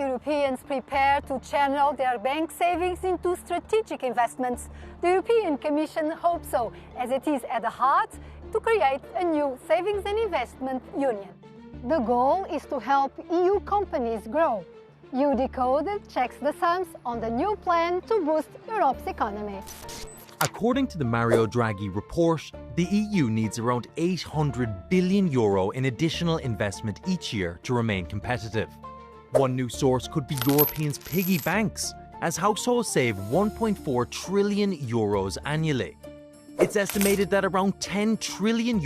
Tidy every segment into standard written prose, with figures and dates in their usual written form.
Europeans prepare to channel their bank savings into strategic investments, the European Commission hopes so, as it is at the heart to create a new savings and investment union. The goal is to help EU companies grow. EU Decoded checks the sums on the new plan to boost Europe's economy. According to the Mario Draghi report, the EU needs around €800 billion in additional investment each year to remain competitive. One new source could be Europeans' piggy banks, as households save €1.4 trillion annually. It's estimated that around €10 trillion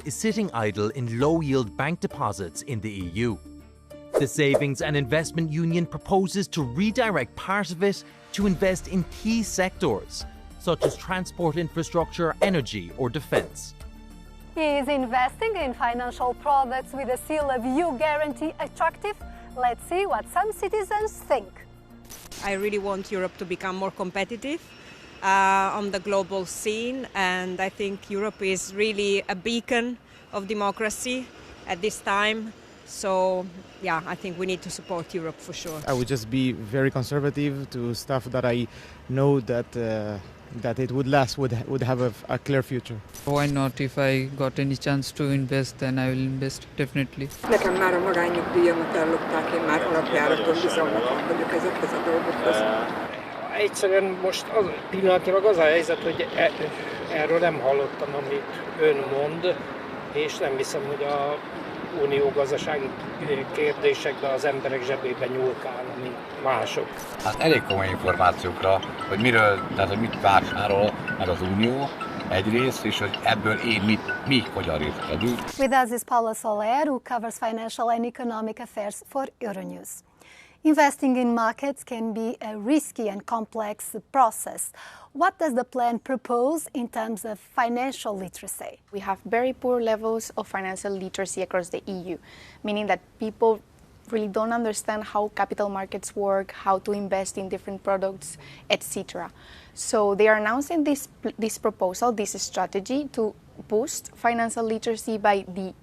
is sitting idle in low-yield bank deposits in the EU. The Savings and Investment Union proposes to redirect part of it to invest in key sectors, such as transport infrastructure, energy or defence. He is investing in financial products with a seal of EU guarantee attractive. Let's see what some citizens think. I really want Europe to become more competitive on the global scene, and I think Europe is really a beacon of democracy at this time. So, yeah, I think we need to support Europe for sure. I would just be very conservative to stuff that I know that it would last, would have a clear future. Why not? If I got any chance to invest, then I will invest, definitely. Nekem már a magánnyugdíjamat ellopták, én már alapjáraton bizalmatlan vagyok ezekhez a dolgokhoz. Egyszerűen most pillanatnyilag az a helyzet, hogy erről nem hallottam, amit ön mond, és nem hiszem, hogy a unió gazdasági kérdésekben az emberek zsebébe nyúlkálna, mint mások. Hát elég komoly információkra, hogy hogy mit vásárol meg az unió egyrészt, és hogy ebből mi hogyan részkedünk. With us is Paula Soler, who covers financial and economic affairs for Euronews. Investing in markets can be a risky and complex process. What does the plan propose in terms of financial literacy? We have very poor levels of financial literacy across the EU, meaning that people really don't understand how capital markets work, how to invest in different products, etc. So they are announcing this proposal, this strategy to boost financial literacy by the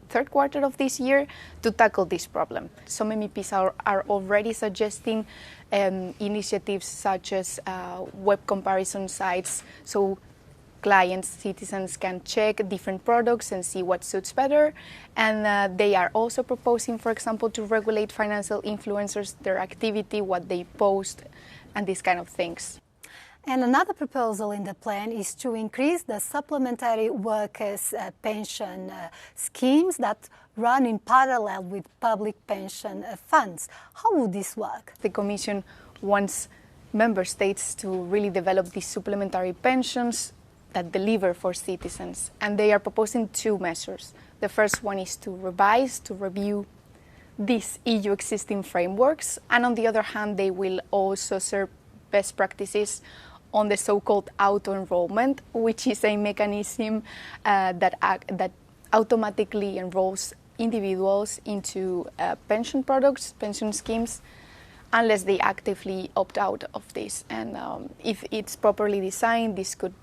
third quarter of this year to tackle this problem. Some MEPs are already suggesting initiatives such as web comparison sites, so clients, citizens can check different products and see what suits better. And they are also proposing, for example, to regulate financial influencers, their activity, what they post, and these kind of things. And another proposal in the plan is to increase the supplementary workers' pension schemes that run in parallel with public pension funds. How would this work? The Commission wants member states to really develop these supplementary pensions that deliver for citizens. And they are proposing two measures. The first one is to revise, to review these EU existing frameworks. And on the other hand, they will also serve best practices on the so-called auto-enrollment, which is a mechanism that automatically enrolls individuals into pension products, pension schemes, unless they actively opt out of this. And if it's properly designed, this could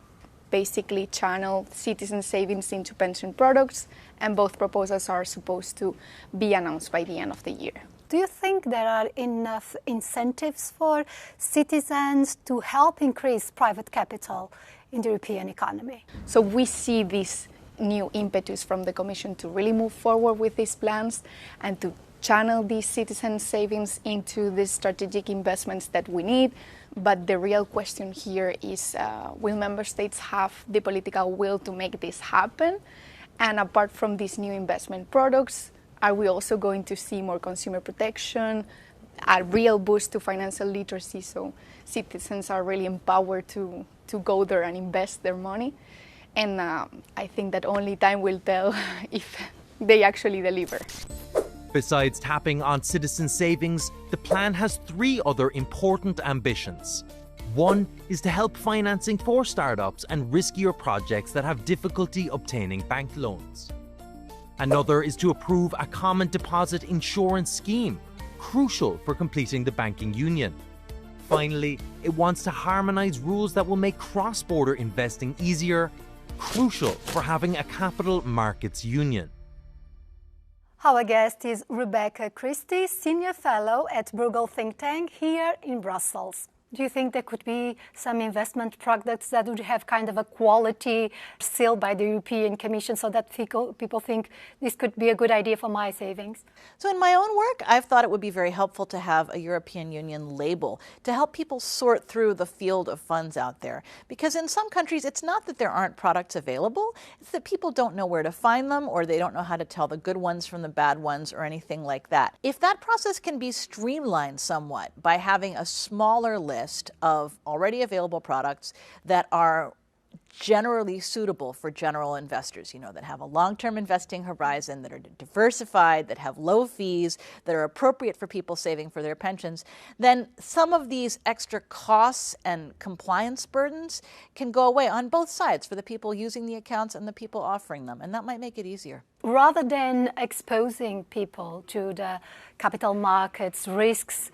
basically channel citizen savings into pension products, and both proposals are supposed to be announced by the end of the year. Do you think there are enough incentives for citizens to help increase private capital in the European economy? So we see this new impetus from the Commission to really move forward with these plans and to channel these citizen savings into the strategic investments that we need. But the real question here is, will member states have the political will to make this happen? And apart from these new investment products, are we also going to see more consumer protection, a real boost to financial literacy, so citizens are really empowered to go there and invest their money? And I think that only time will tell if they actually deliver. Besides tapping on citizen savings, the plan has three other important ambitions. One is to help financing for startups and riskier projects that have difficulty obtaining bank loans. Another is to approve a common deposit insurance scheme, crucial for completing the banking union. Finally, it wants to harmonise rules that will make cross-border investing easier, crucial for having a capital markets union. Our guest is Rebecca Christie, Senior Fellow at Bruegel think tank here in Brussels. Do you think there could be some investment products that would have kind of a quality seal by the European Commission so that people think this could be a good idea for my savings? So in my own work, I've thought it would be very helpful to have a European Union label to help people sort through the field of funds out there. Because in some countries, it's not that there aren't products available, it's that people don't know where to find them, or they don't know how to tell the good ones from the bad ones or anything like that. If that process can be streamlined somewhat by having a smaller list of already available products that are generally suitable for general investors, that have a long-term investing horizon, that are diversified, that have low fees, that are appropriate for people saving for their pensions, then some of these extra costs and compliance burdens can go away on both sides for the people using the accounts and the people offering them, and that might make it easier. Rather than exposing people to the capital markets risks,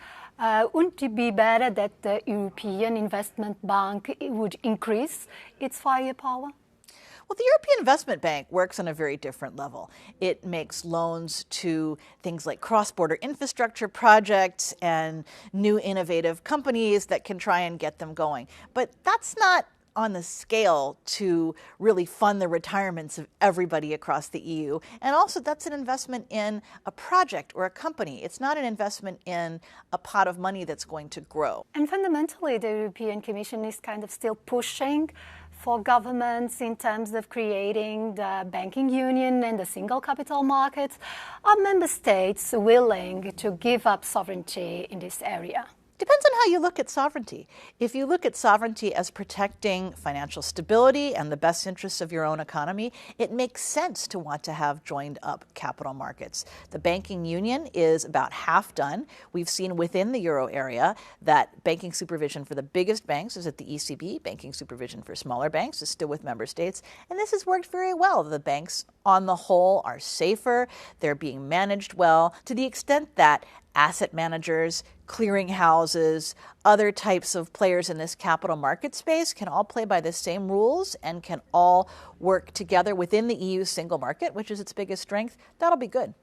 wouldn't it be better that the European Investment Bank would increase its firepower? Well, the European Investment Bank works on a very different level. It makes loans to things like cross-border infrastructure projects and new innovative companies that can try and get them going. But that's not on the scale to really fund the retirements of everybody across the EU. And also that's an investment in a project or a company. It's not an investment in a pot of money that's going to grow. And fundamentally, the European Commission is kind of still pushing for governments in terms of creating the banking union and the single capital markets. Are member states willing to give up sovereignty in this area? Depends on how you look at sovereignty. If you look at sovereignty as protecting financial stability and the best interests of your own economy, it makes sense to want to have joined up capital markets. The banking union is about half done. We've seen within the euro area that banking supervision for the biggest banks is at the ECB. Banking supervision for smaller banks is still with member states. And this has worked very well. The banks on the whole are safer. They're being managed well to the extent that asset managers, clearing houses, other types of players in this capital market space can all play by the same rules and can all work together within the EU single market, which is its biggest strength. That'll be good.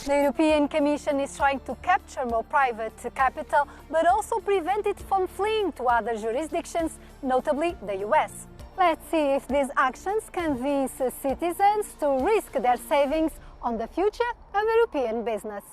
The European Commission is trying to capture more private capital, but also prevent it from fleeing to other jurisdictions, notably the US. Let's see if these actions convince citizens to risk their savings on the future of European business.